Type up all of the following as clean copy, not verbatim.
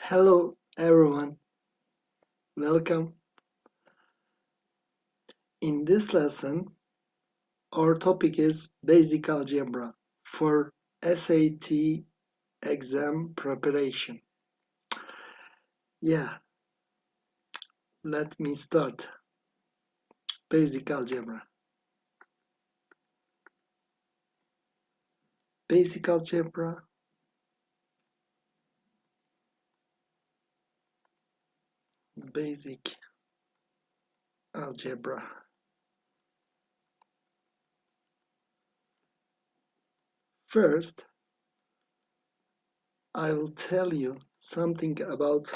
Hello everyone, welcome. In this lesson, our topic is basic algebra for SAT exam preparation. Let me start. Basic algebra. Basic algebra. Basic algebra. First, I will tell you something about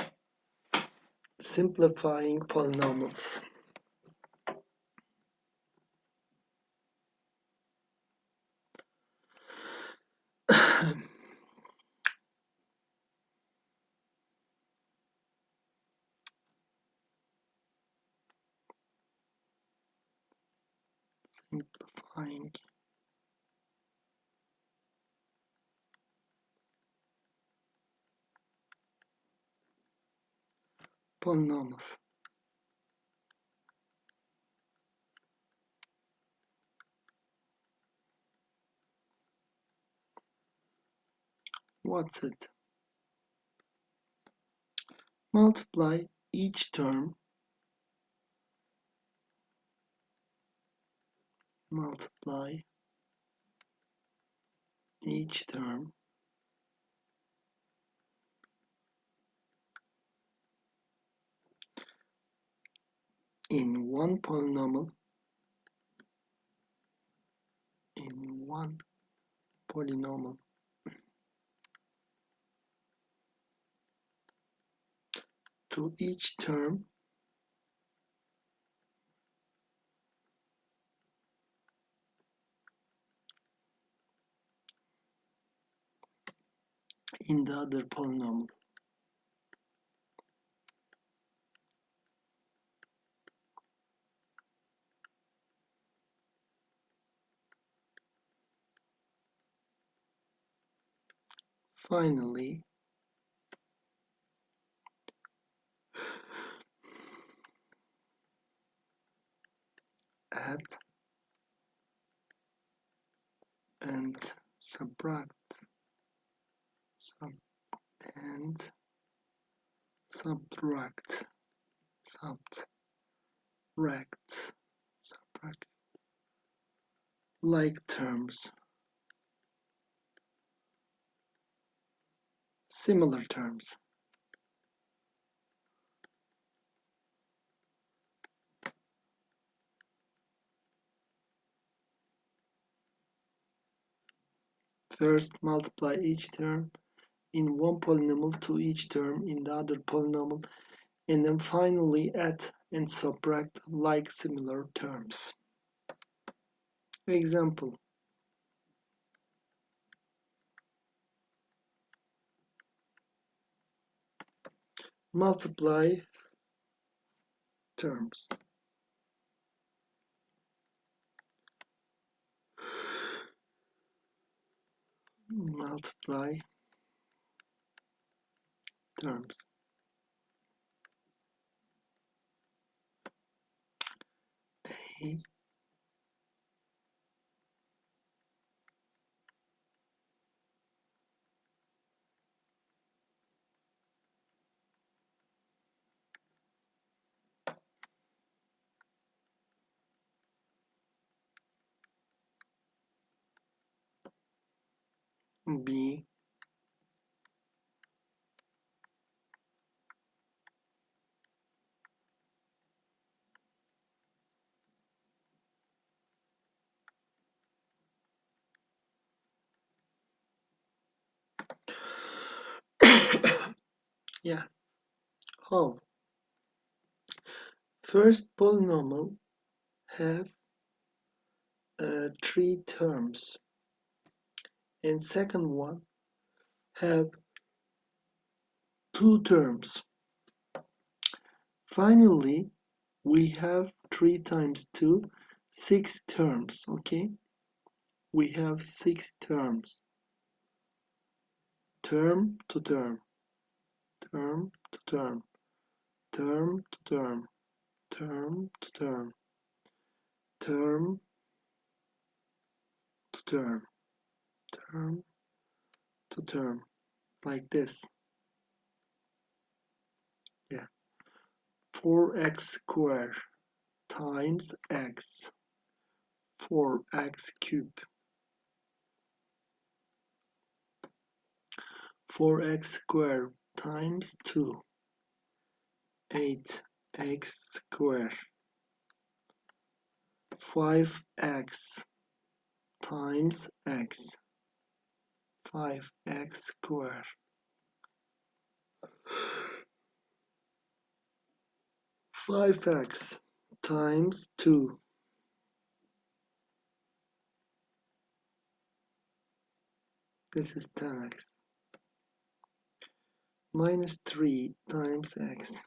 simplifying polynomials. Simplifying polynomials. What's it? Multiply each term in one polynomial to each term in the other polynomial. Finally, add and subtract like terms, similar terms. First, multiply each term in one polynomial to each term in the other polynomial, and then finally add and subtract like similar terms. Example. Multiply terms. Multiply terms. A B How? First polynomial have 3 terms, and second one have 2 terms. Finally, we have 3 times 2, 6 terms, okay? We have 6 terms. Term to term. term to term, term to term, term to term, term to term, term to term, like this. Yeah. 4x squared times x, 4x cubed. 4x squared times 2, 8x squared. 5x times x, 5x squared. 5x times 2, this is 10x, minus 3 times x,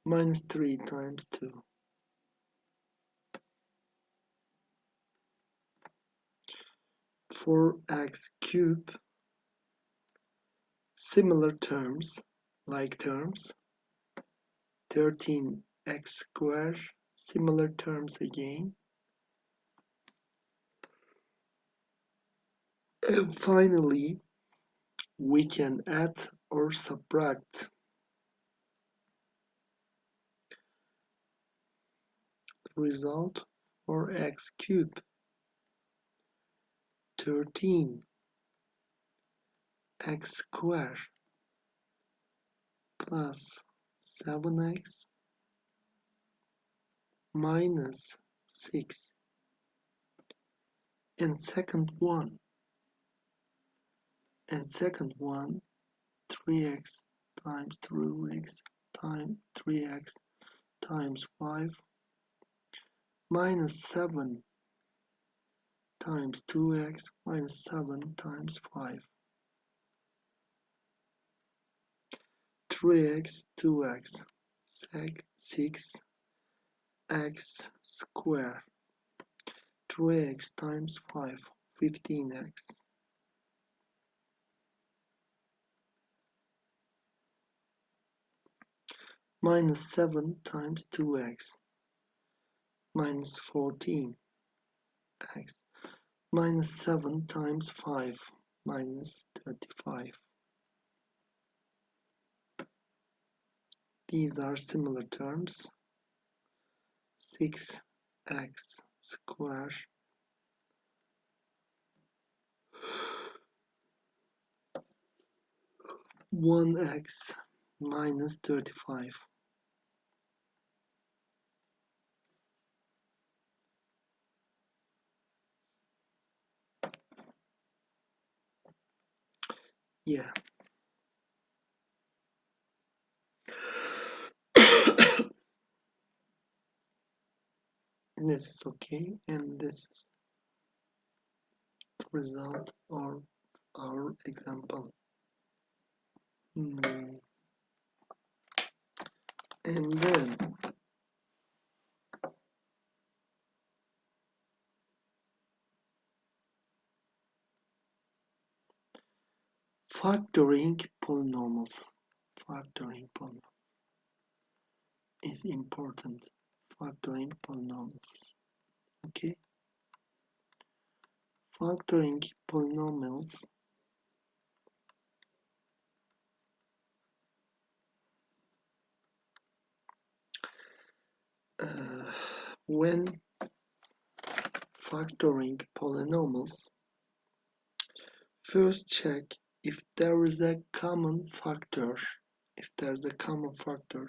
minus 3 times 2, 4x cubed, similar terms, like terms, 13x squared, similar terms again, and finally we can add or subtract the result for x cubed, 13x squared plus 7x minus 6, and second one 3x times 3x times 3x times 5 minus 7 times 2x minus 7 times 5, 3x 2x 6x squared, 3x times 5, 15x, minus 7 times 2x minus 14x, minus 7 times 5 minus 35. These are similar terms. 6x squared (1x minus 35). Yeah. This is okay, and this is the result of our example. And then factoring polynomials. Factoring polynomials is important. Factoring polynomials. Okay. Factoring polynomials when factoring polynomials, first check if there is a common factor. If there's a common factor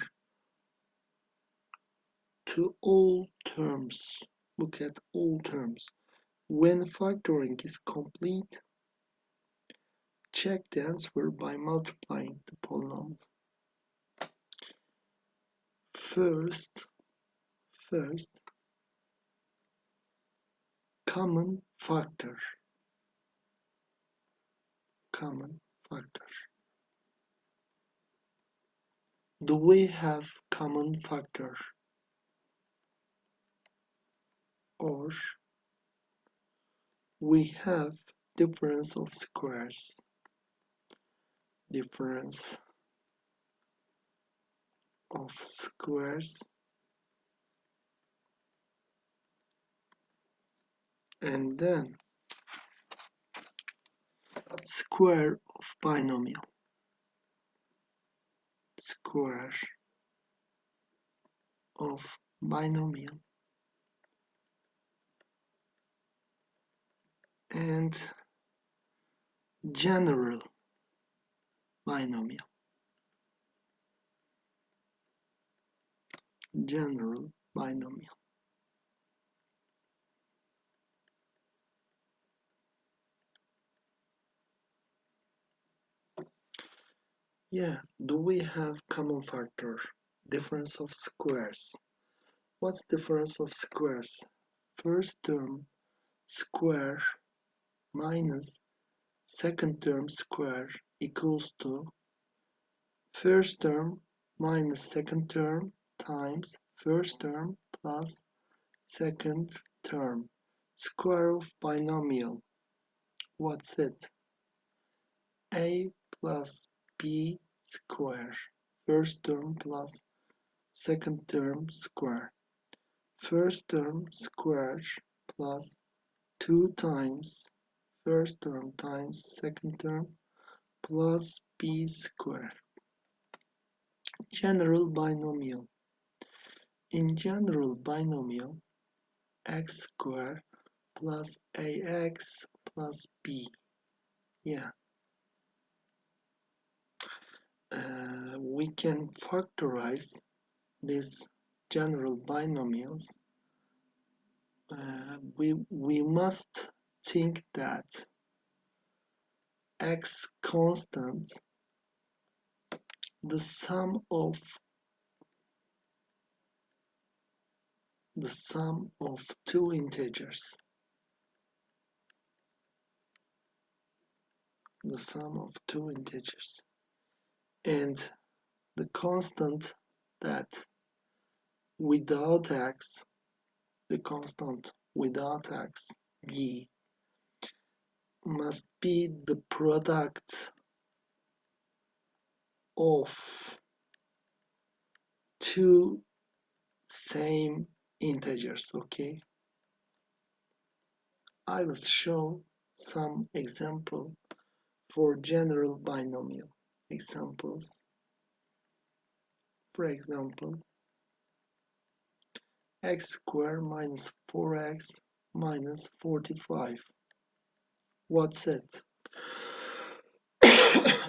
to all terms, look at all terms. When factoring is complete, check the answer by multiplying the polynomial. First, common factor. Common factor. Do we have common factor? Or we have difference of squares. Difference of squares. And then square of binomial. Square of binomial. And general binomial. General binomial. Yeah, do we have common factor? Difference of squares. What's difference of squares? First term square minus second term square equals to first term minus second term times first term plus second term. Square of binomial. What's it? A plus B square. First term plus second term square. First term square plus 2 times first term times second term plus b square. General binomial. In general binomial, x square plus ax plus b. Yeah. We can factorize these general binomials. We must think that x constant, the sum of two integers. The sum of two integers. And the constant that without x, the constant without x, b, must be the product of two same integers. Okay, I will show some example for general binomial examples. For example, x squared minus 4x minus 45. What's it?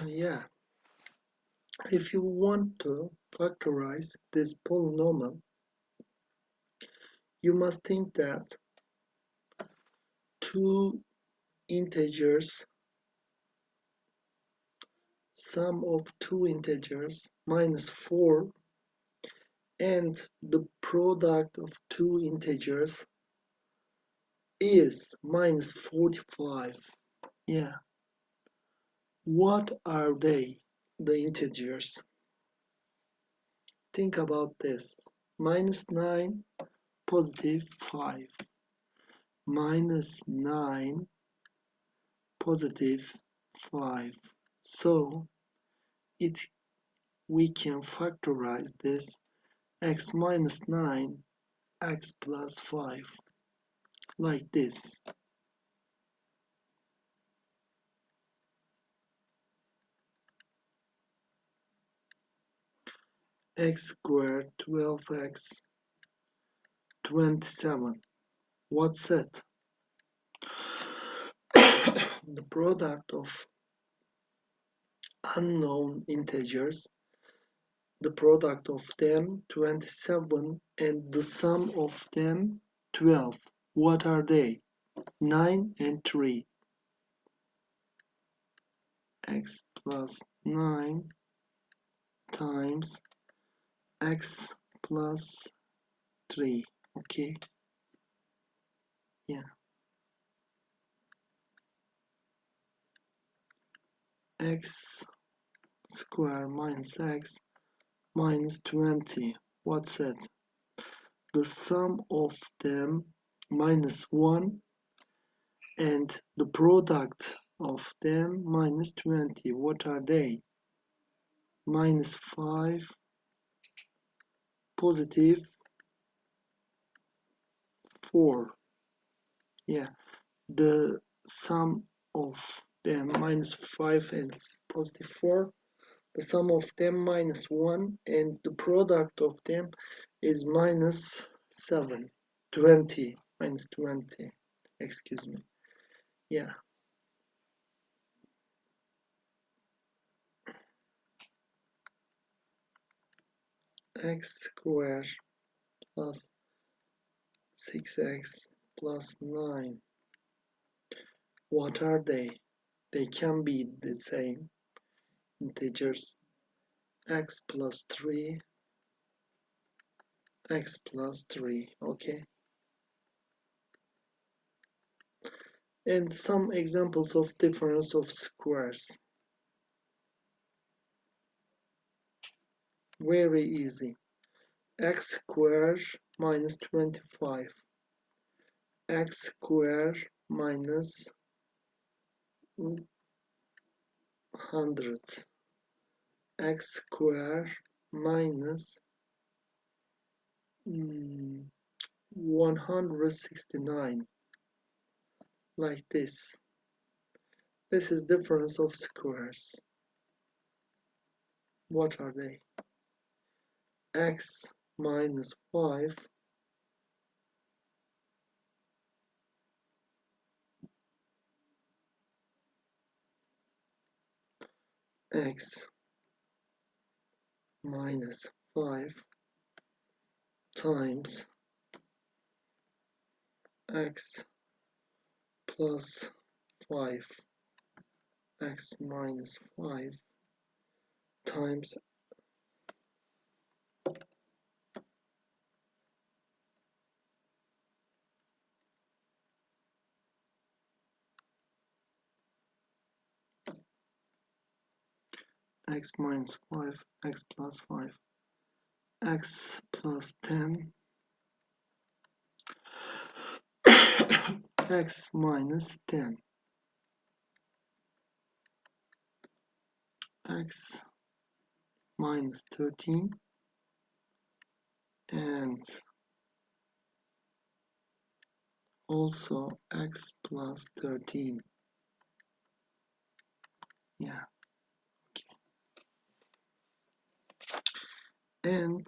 Yeah, if you want to factorize this polynomial, you must think that two integers, sum of two integers minus 4 and the product of two integers is minus 45. Yeah. What are they, the integers? Think about this. Minus 9, positive 5. Minus 9, positive 5. So we can factorize this x minus 9, x plus 5, like this. X squared 12x 27. What's it? The product of unknown integers, the product of them 27 and the sum of them 12. What are they? 9 and 3. X plus 9 times x plus 3. Okay. Yeah. X square minus x minus 20. What's it? The sum of them minus 1 and the product of them minus 20. What are they? Minus 5, positive 4. Yeah, the sum of them minus 5 and positive 4. The sum of them minus 1 and the product of them is minus 7. 20. Minus 20. Excuse me. Yeah. X squared plus 6x plus 9. What are they? They can be the same integers. X plus 3, x plus 3. Okay. And some examples of difference of squares. Very easy. X squared minus 25. X squared minus 100. X squared minus 169. Like this. This is difference of squares. What are they? X minus 5 x minus 5 times x plus 5 x minus 5 times x minus 5 x plus 5 x plus 10 x minus 10 x minus 13 and also x plus 13. Yeah, okay. And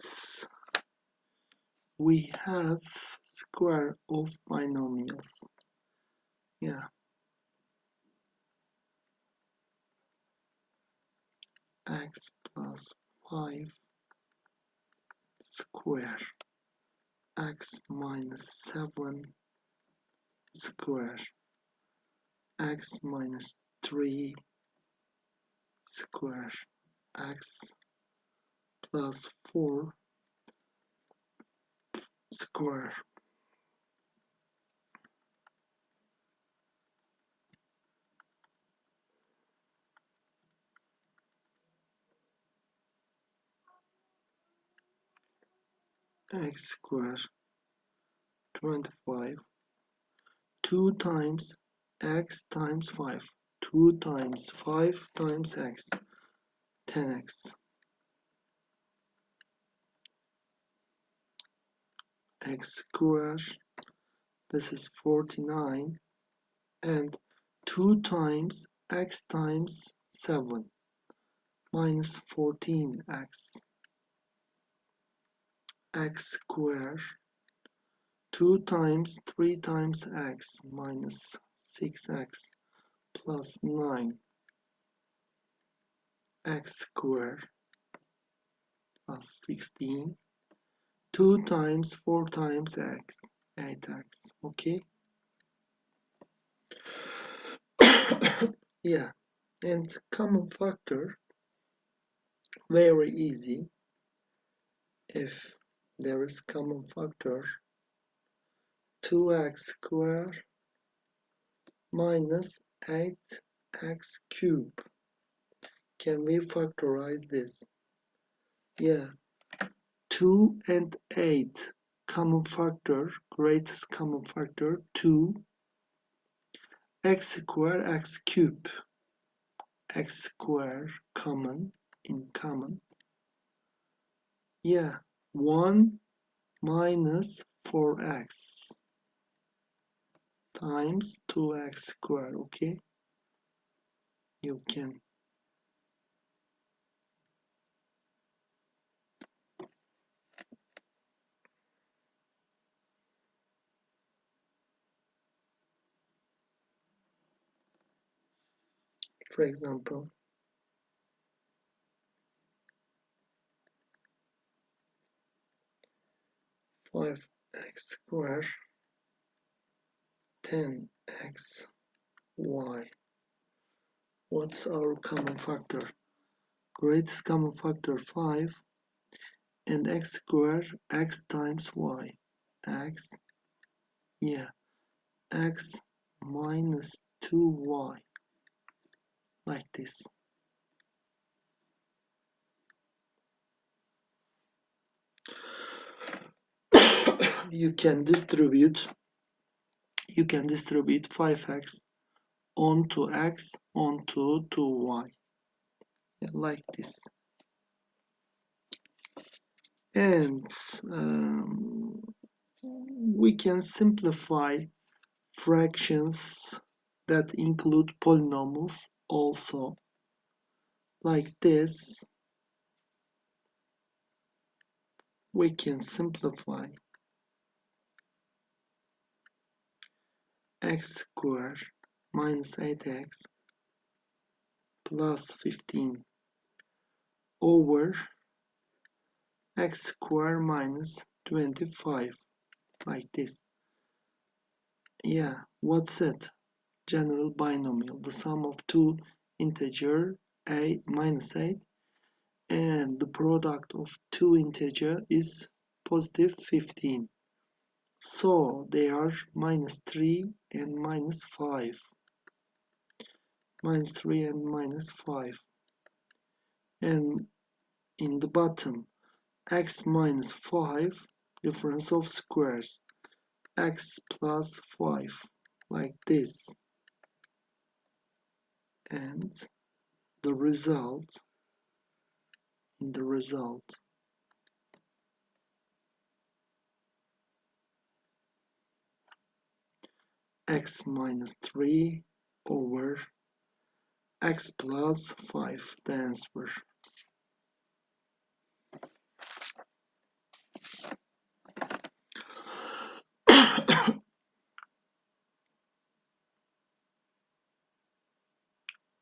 we have square of binomials. Yeah, x plus 5 square x minus 7 square x minus 3 square x plus 4 square x square 25 2 times x times 5 2 times 5 times x 10x x square, this is 49, and 2 times x times 7 minus 14x x square 2 times 3 times x minus 6x plus 9 x square plus 16 2 times 4 times x 8x. Okay. Yeah, and common factor, very easy. If there is common factor 2x squared minus 8x cubed. Can we factorize this? Yeah, 2 and 8 common factor, greatest common factor 2, x square x cube, x square common, in common, yeah, 1 minus 4x times 2x square. Okay, you can for example 5x square 10x y. What's our common factor? Greatest common factor 5 and x square x times y. X, yeah, x minus 2y, like this. You can distribute 5x onto x onto 2y, yeah, like this. And we can simplify fractions that include polynomials also, like this. We can simplify x squared minus 8x plus 15 over x squared minus 25, like this. Yeah, what's it? General binomial, the sum of two integer a minus 8 and the product of two integer is positive 15. So they are minus 3 and minus 5. Minus 3 and minus 5. And in the bottom, x minus 5, difference of squares, x plus 5, like this. And the result, x minus 3 over x plus 5, the answer.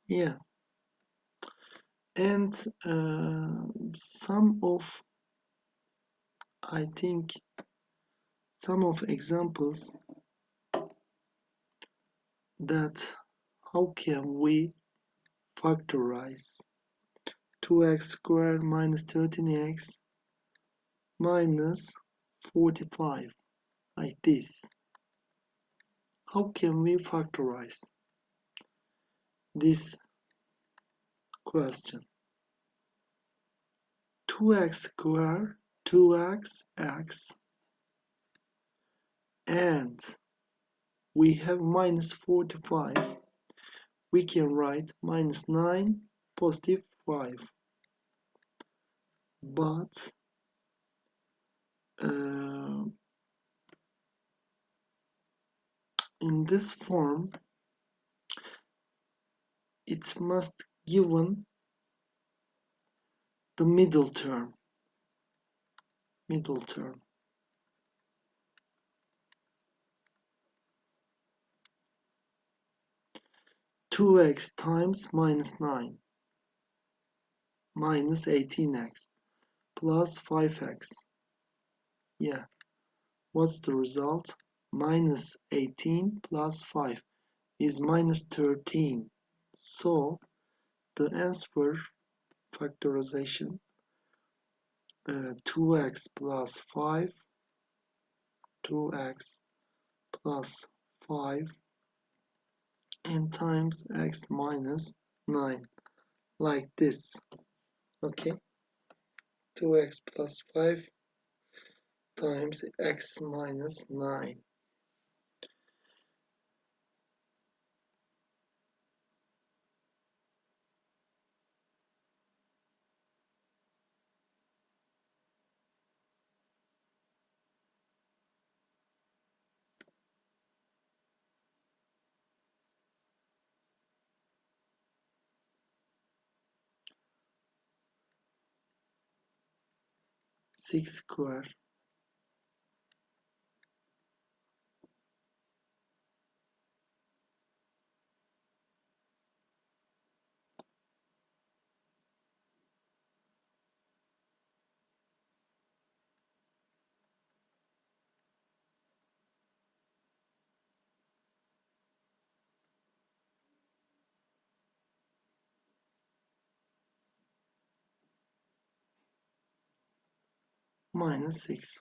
Yeah, and I think some of examples that how can we factorize 2x squared minus 13x minus 45, like this. How can we factorize this question? 2x squared, 2x, x, and we have minus 45. We can write minus 9, positive 5. But in this form, it must given the middle term. 2x times minus 9 minus 18x plus 5x. Yeah, what's the result? Minus 18 plus 5 is minus 13. So the answer, factorization, 2x plus 5, 2x plus 5, and times x minus 9, like this. Okay, 2x plus 5 times x minus 9. 6 square minus 6.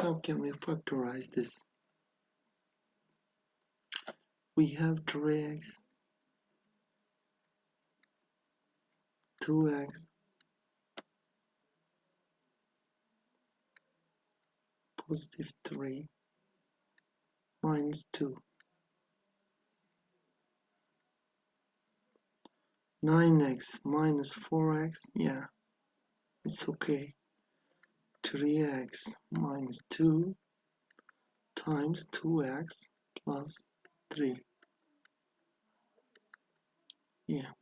How can we factorize this? We have 3x, 2x, positive 3, minus 2. 9x minus 4x, yeah, it's okay. 3x minus 2 times 2x plus 3, yeah.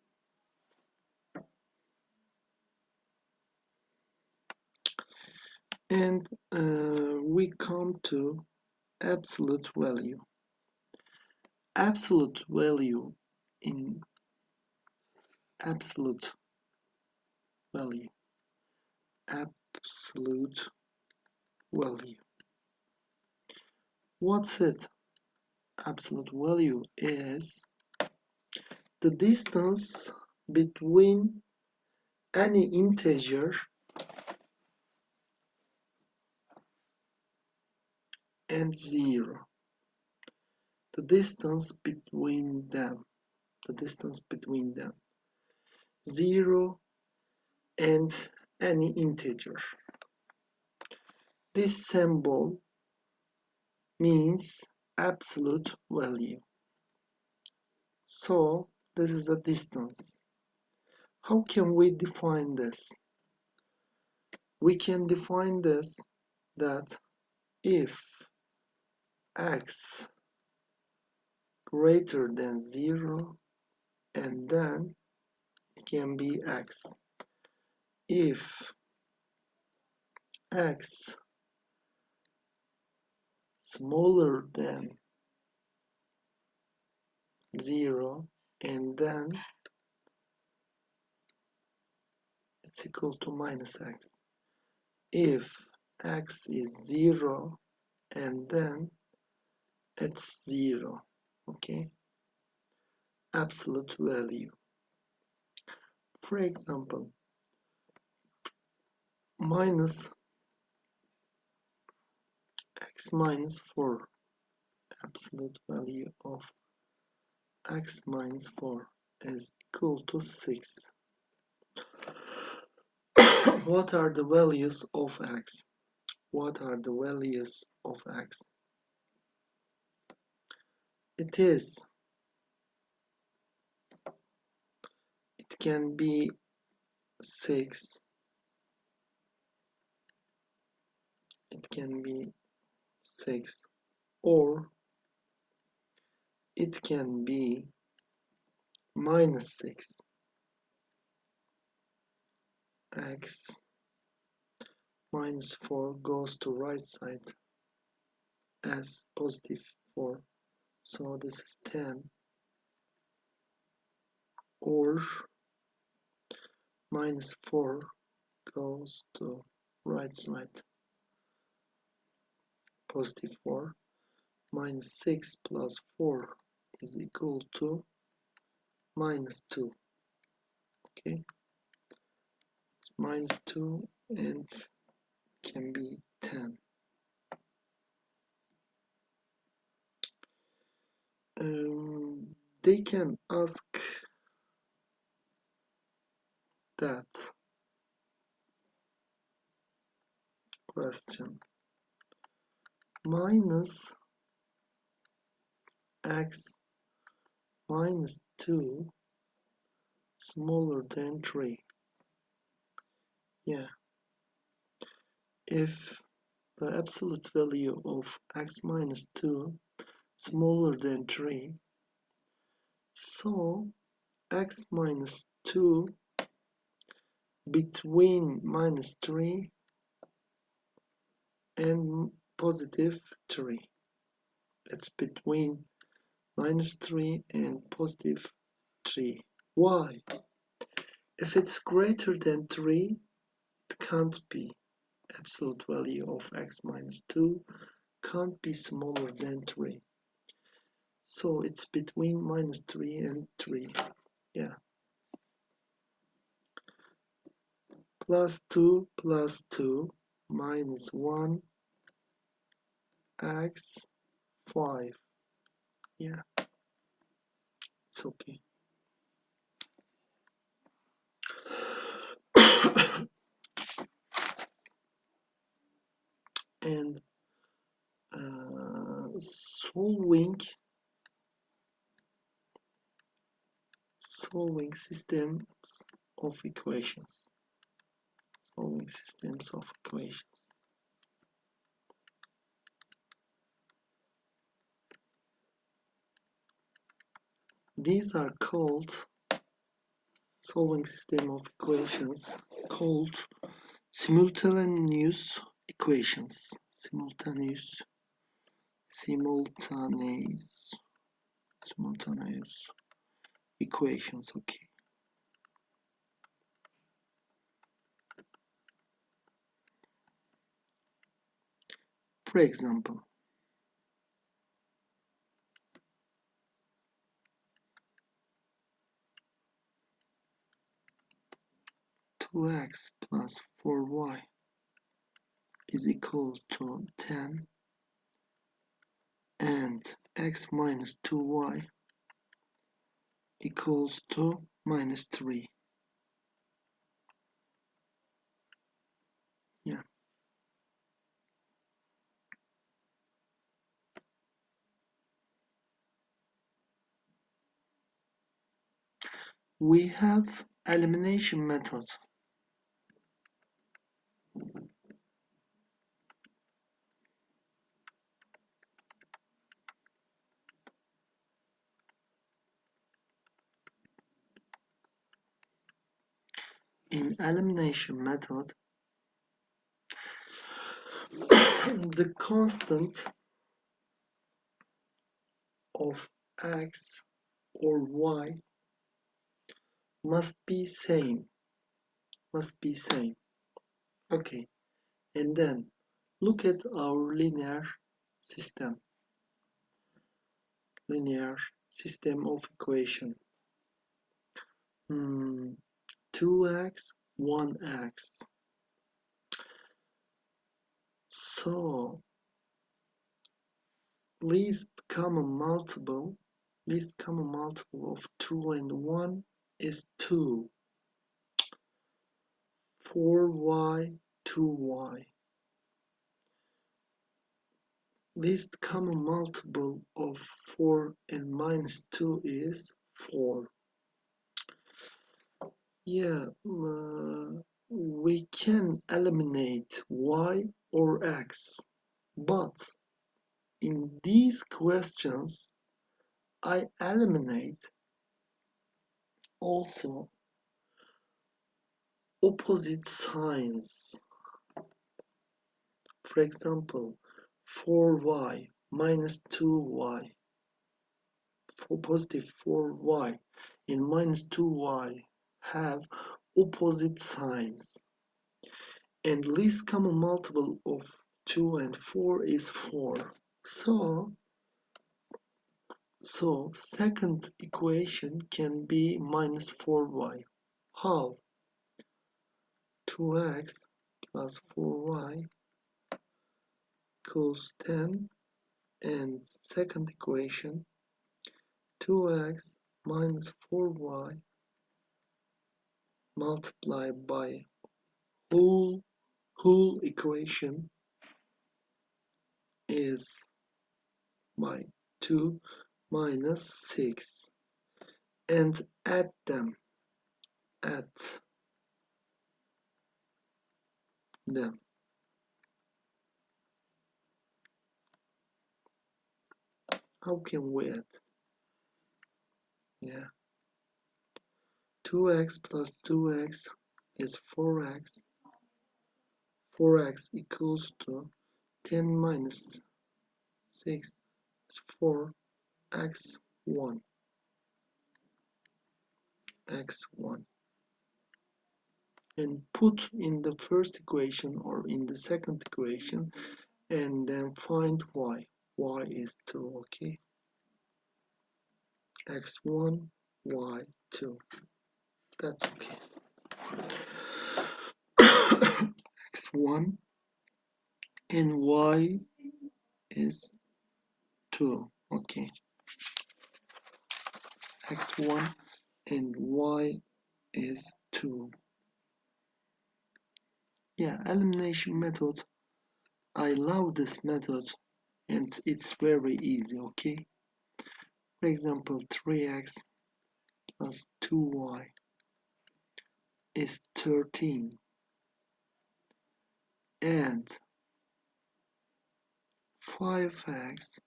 And we come to absolute value. Absolute value in absolute value. Absolute value. What's it? Absolute value is the distance between any integer and 0. The distance between them. The distance between them. 0 and any integer. This symbol means absolute value. So this is the distance. How can we define this? We can define this that if x greater than 0, and then it can be x. If x smaller than 0, and then it's equal to minus x. If x is 0, and then it's 0, okay? Absolute value. For example, minus x minus 4, absolute value of x minus 4 is equal to 6. What are the values of x? What are the values of x? It can be 6, it can be 6, or it can be minus 6. X minus 4 goes to right side as positive 4, so this is 10, or minus 4 goes to right side positive 4, minus 6 plus 4 is equal to minus 2, okay? It's minus 2 and can be 10. They can ask that question. Minus x minus 2 smaller than 3. Yeah. If the absolute value of x minus 2 smaller than 3, so x minus 2 between -3 and +3. It's between -3 and +3. Why? If it's greater than 3, it can't be. Absolute value of x minus 2 can't be smaller than 3. So it's between -3 and 3. Yeah. +2 plus 2 minus 1 x 5. Yeah, it's okay. And solving systems of equations. Solving systems of equations. These are called solving system of equations called simultaneous equations. Simultaneous equations. Okay. For example, two x plus 4y is equal to 10 and x minus 2y equals to -3. Yeah. We have elimination method. In elimination method, the constant of x or y must be same. Okay, and then look at our linear system of equation. 2x, 1x. So least common multiple of 2 and 1 is 2. 4y, 2y. Least common multiple of 4 and -2 is 4. Yeah, we can eliminate y or x, but in these questions I eliminate also opposite signs. For example, 4y minus 2y, for positive 4y and -2y have opposite signs, and least common multiple of 2 and 4 is 4. So second equation can be -4y. How? 2x plus 4y equals 10, and second equation 2x minus 4y multiplied by whole equation is by 2 minus 6, and add them. How can we add? Yeah. 2x plus 2x is 4x. 4x equals to 10 minus 6 is 4 x1. x1. And put in the first equation or in the second equation and then find y. Y is 2, okay? x1, y2. That's okay. x1 and y is 2, okay? x1 and y is 2. Yeah, elimination method. I love this method and it's very easy, okay? For example, 3x plus 2y is 13 and 5x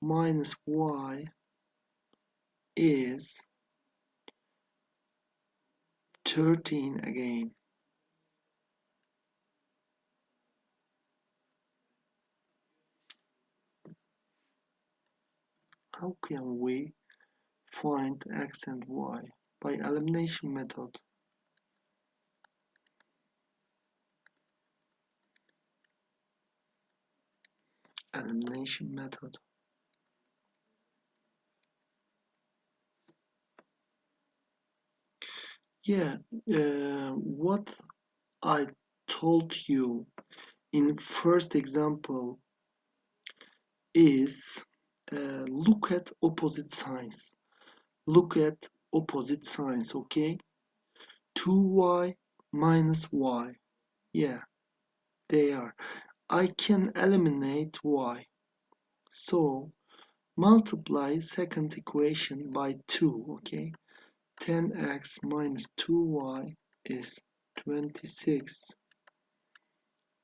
minus y is 13 again. How can we find x and y? By elimination method. Elimination method. Yeah, what I told you in first example is look at opposite signs. Look at opposite signs, okay? 2y minus y. Yeah, they are. I can eliminate y. So multiply second equation by 2, okay? 10x minus 2y is 26.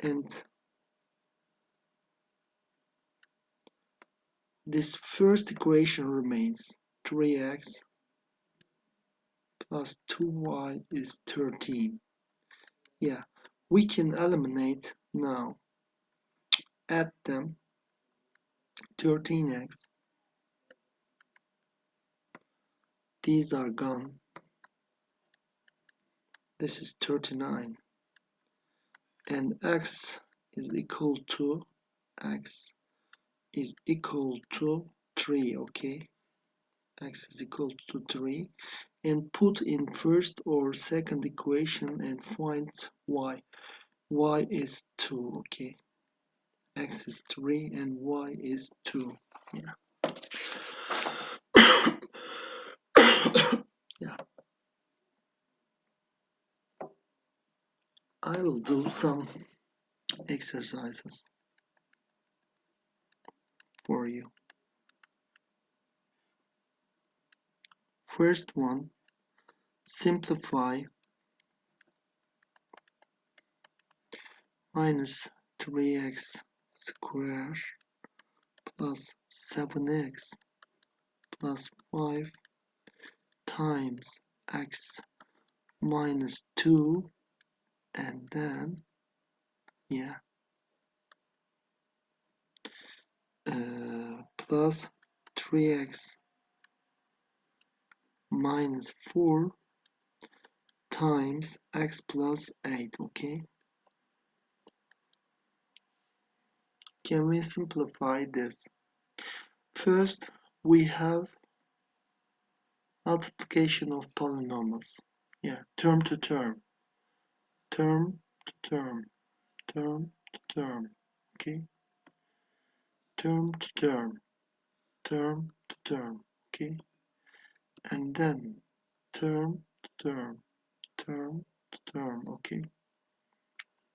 And this first equation remains 3x plus 2y is 13. Yeah, we can eliminate now. Add them. 13x. These are gone. This is 39. And x is equal to 3, okay? X is equal to 3. And put in first or second equation and find y. Y is 2, okay? X is 3 and y is 2. Yeah. Yeah. I will do some exercises for you. First one, simplify minus 3x squared plus 7x plus 5 times x minus 2 and then plus 3x minus 4 times x plus 8, okay? Can we simplify this? First, we have multiplication of polynomials. Yeah, term to term, term to term, term to term, okay? Term to term, term to term, okay? And then term to term, term to term, okay?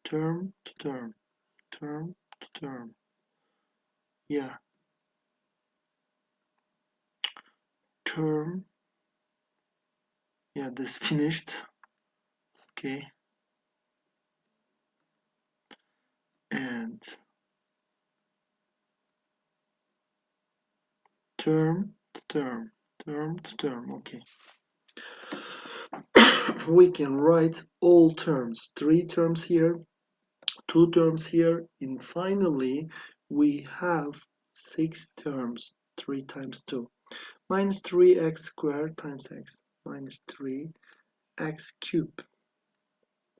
Term to term, term to term. Yeah. Term. Yeah, this finished. Okay. And term to term, term to term, okay. we can write all terms, 3 terms here, 2 terms here, and finally we have 6 terms, 3 times 2. Minus 3x squared times x, minus 3x cubed,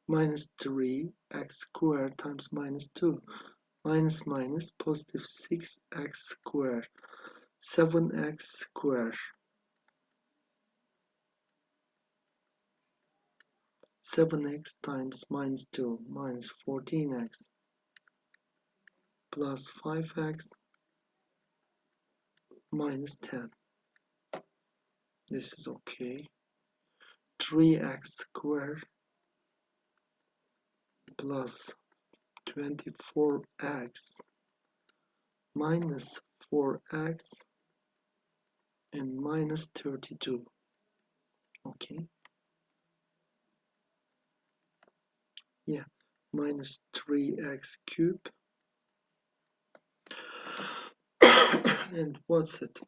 minus 3x squared times minus 2, minus minus positive 6x squared, 7x squared, 7x times minus 2, minus 14x, plus 5x, minus 10. This is okay. 3x squared plus 24x minus 4x and minus 32. Okay. Yeah. Minus 3x cubed. And what's it?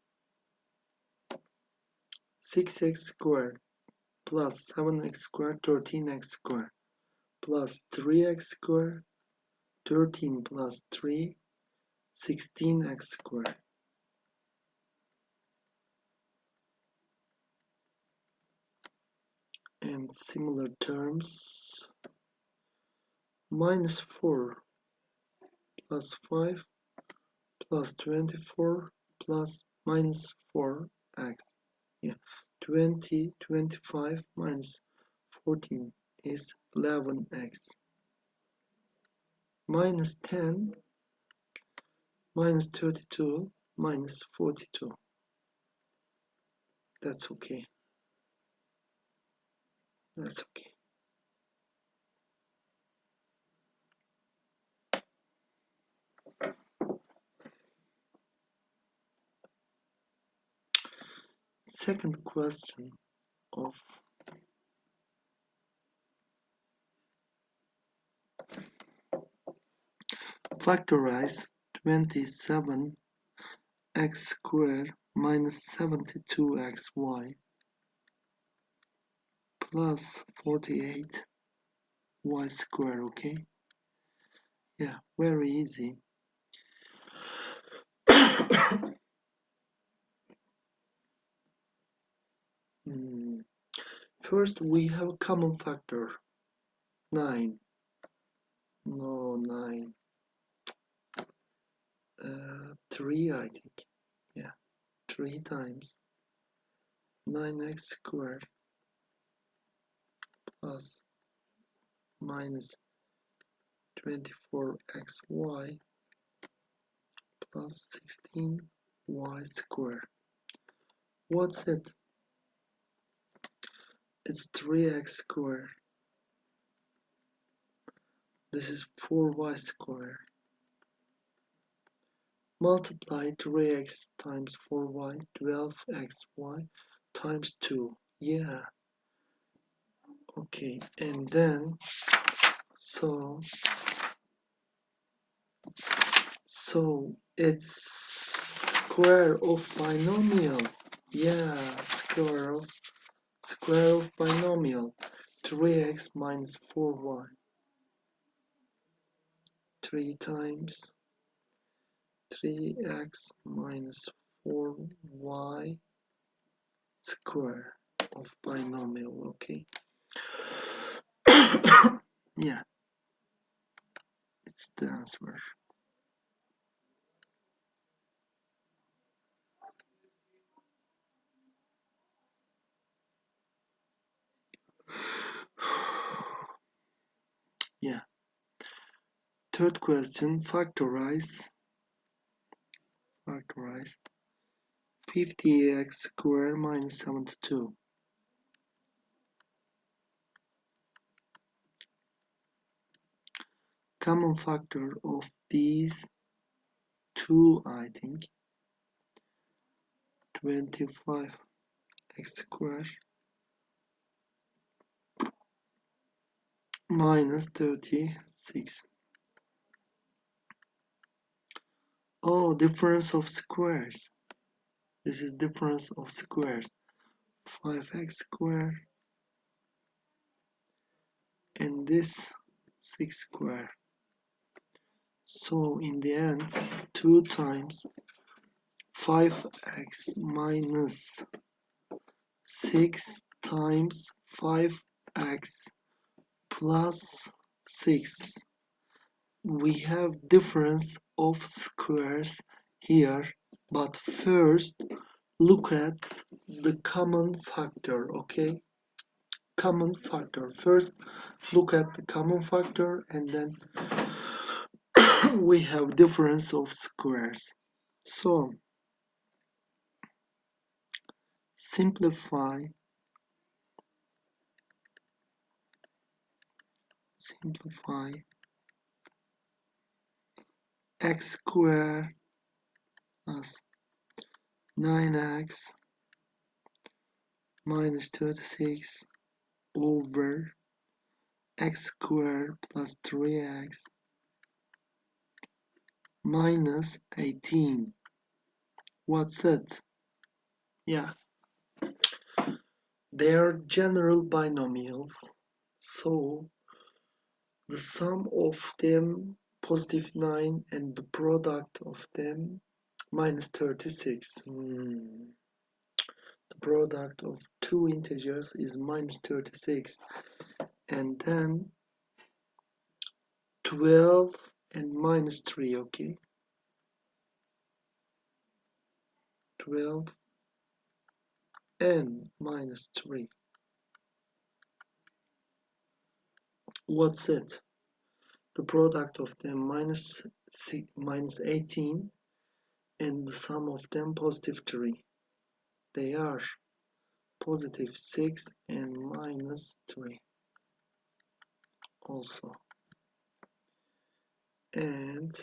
6x squared plus 7x squared, 13x squared plus 3x squared, 13 plus 3, 16x squared. And similar terms, minus 4 plus 5 plus 24 plus minus 4x. Yeah, 20, 25 minus 14 is 11x. Minus 10 minus 32 minus 42. That's okay. That's okay. Second question of factorize 27x squared minus 72xy plus 48y squared. Okay, yeah, very easy. First we have a common factor, 9. No, 9. 3, I think. Yeah, 3 times 9x squared plus minus 24xy plus 16y squared. What's it? It's 3x squared. This is 4y squared. Multiply 3x times 4y, 12xy times 2. Yeah. Okay, and then so it's square of binomial. Yeah, square of binomial. 3x minus 4y. 3 times 3x minus 4y square of binomial. Okay. Yeah, it's the answer. Yeah. Third question, factorize 50x squared minus 72. Common factor of these two, I think, 25x squared minus 36. Oh, difference of squares. This is difference of squares. 5x squared and this 6 square. So in the end, 2 times 5x minus 6 times 5x plus 6. We have difference of squares here, but first look at the common factor, okay? Common factor. First look at the common factor and then we have difference of squares. So simplify x squared plus 9x minus 36 over x squared plus 3x minus 18. What's it? Yeah, they are general binomials, so the sum of them positive 9 and the product of them minus 36. The product of two integers is minus 36, and then 12 and minus 3, okay? 12 and minus 3. What's it? The product of them minus 18 and the sum of them positive 3. They are positive 6 and minus 3 also. And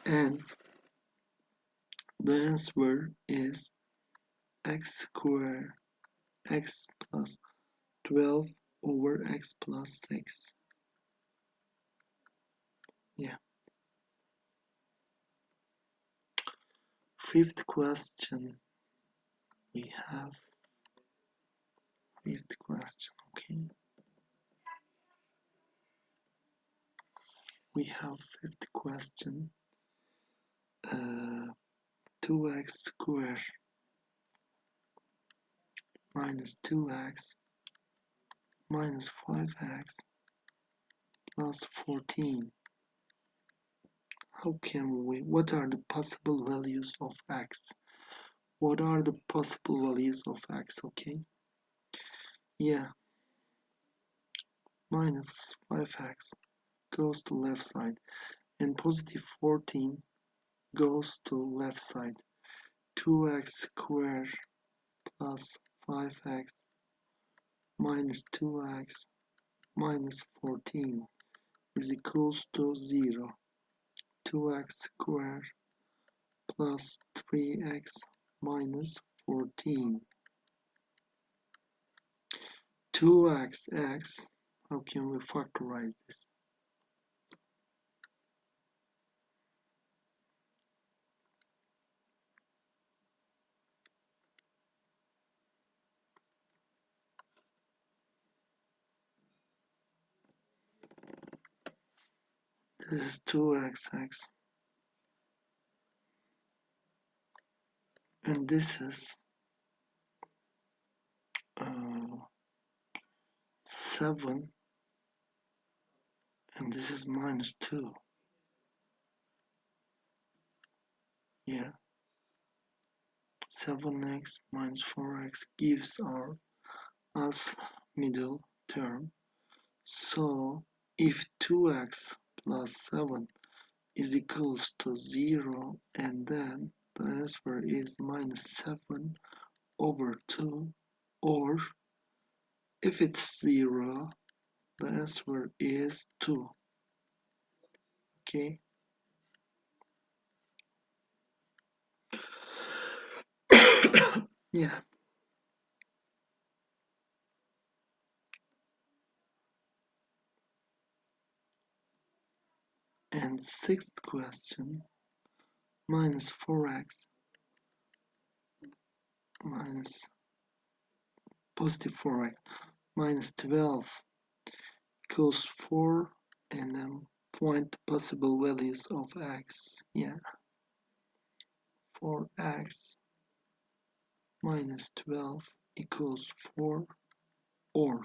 and the answer is x squared x plus 12 over x plus 6. Yeah. Fifth question. We have fifth question, okay? We have fifth question. 2x squared minus 2x minus 5x plus 14. How can we, what are the possible values of x? What are the possible values of x, okay? Yeah, minus 5x goes to left side and positive 14 goes to left side. 2x squared plus 5x minus 2x minus 14 is equals to 0. 2x squared plus 3x minus 14. 2x, how can we factorize this? This is 2xx, and this is 7, and this is minus 2. Yeah, 7x minus 4x gives us middle term. So if 2x plus 7 is equals to 0, and then the answer is minus 7 over 2, or if it's 0, the answer is 2. Okay. Yeah. And sixth question, minus 4x minus positive 4x minus 12 equals 4, and then find the possible values of x. Yeah, 4x minus 12 equals 4, or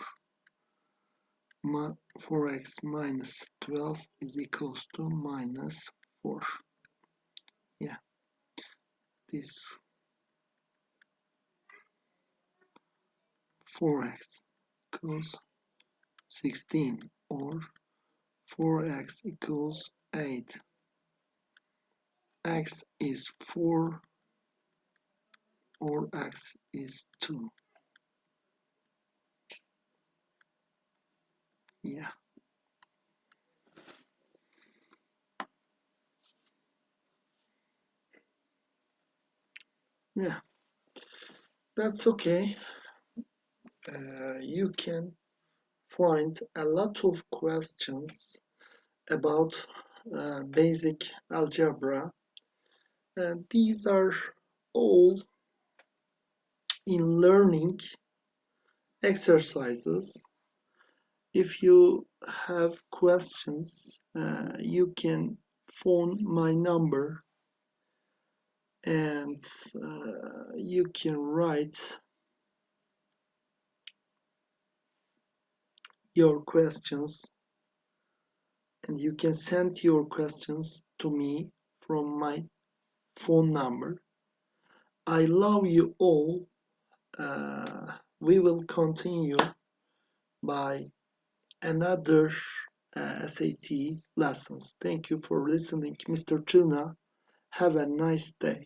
4x minus 12 is equals to minus 4. Yeah, this 4x equals 16, or 4x equals 8. X is 4, or x is 2. Yeah. Yeah, that's okay. You can find a lot of questions about basic algebra, and these are all in learning exercises. If you have questions, you can phone my number, and you can write your questions, and you can send your questions to me from my phone number. I love you all. We will continue by another SAT lessons. Thank you for listening, Mr. Tuna. Have a nice day.